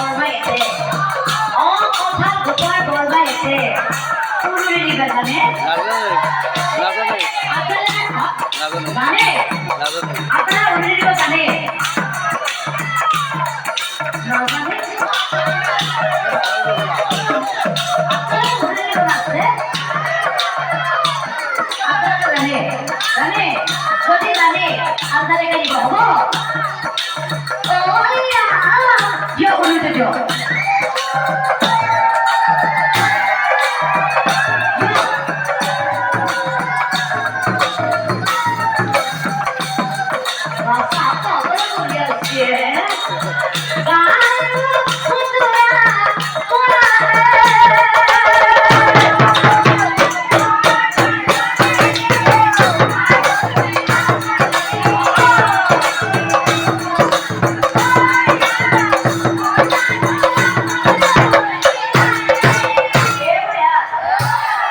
বলবাইতে ও কথা গোপাল বলবাইতে পুরুলি দিবে জানে জানে আপনারা উড়ে দিব জানে জানে যদি জানে আপনাদের কাছে হবো ও ইয়া জিও বলিতে জিও